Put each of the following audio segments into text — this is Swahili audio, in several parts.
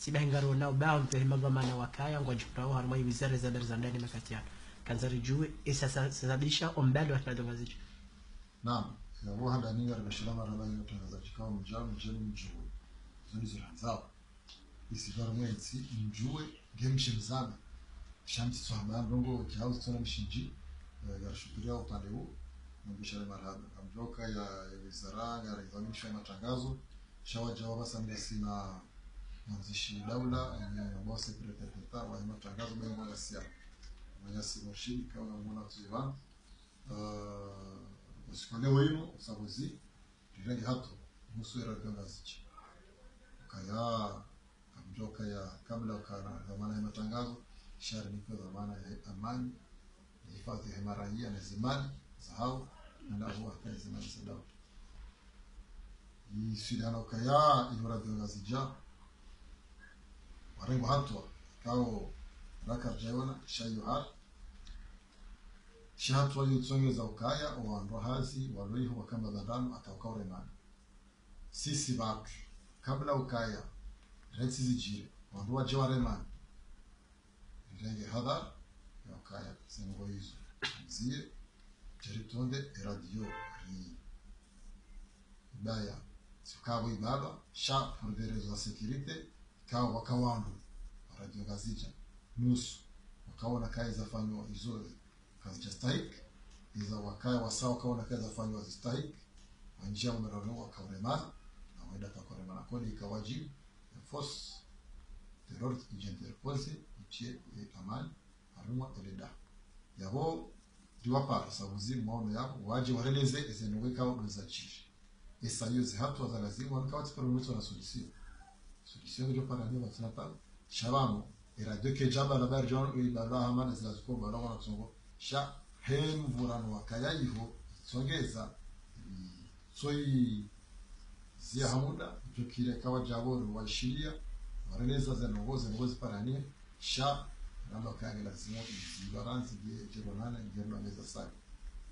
sibahingaro na ubao mpe magomana wakaya ngwajipao harma wizara za dar za ndani makatiano kanzari juu isasababisha ombalo atadongazicho. Naam, yabo hada ninga rashilama rabani mutangazaji kwa mjamu jenu mjue zoni ziranzao isigara mwenzi mjue ngemshimzana shamsi swahaba ndongo kyao tsona mshinji yarashukuria upande huu mbishara marhaba amjoka ya wizara ya ridhanisha matangazo shawa jawaba samisi na mwanzishi daula yenye boss secretary d'etat wa matangazo bengo ya sia manyasi moshini kama mwana tuivan usikone wenu usabuzi tujengi hato muswera dongazichi kaya amjoka ya kabla ukana dhamana ya matangazo shari niko dhamana ya amani hifadhi ya maraia na zimani sahau na huwa hata zimani sadao isidana ukaya ihora dongazija warengo hatwa kao raka jayona shayuhar shahatwa yutsongeza ukaya owandu hazi waloiho wakamba bandano ataukaure mani sisi batu kabla ukaya retsi zijire wandu waje waremani renge hadar ya ukaya sengo hizo zire jeritonde radio ri baya sukabo ibaba sha pour des raisons de sécurité kao wakawandu radio gazija nusu wakaona kazi zafanywa hizo kazi stahiki iza wakaya wasawa kaona kazi zafanywa zistahiki wanjia umerano wakauremana na wenda takoremana kodi ikawajibu force terror interpose ichie amani aruma eleda yabo diwapa sabuzi maono yabo waje wareleze ezenoweka wadoza chishi esa yuzi hatu za lazima wakati promoto na solution ndio para ndio tunapa shabano era de ke jaba la barjon ili baba hamana zilaziko balo na tsongo sha hem vurano wakaya hivyo songeza soi zia hamuda tukire kawa jaboro waishiria wareleza za ngozi parani sha namba kanga lazima zibaranzi je jeronana ngerno meza saki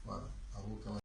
wala abuka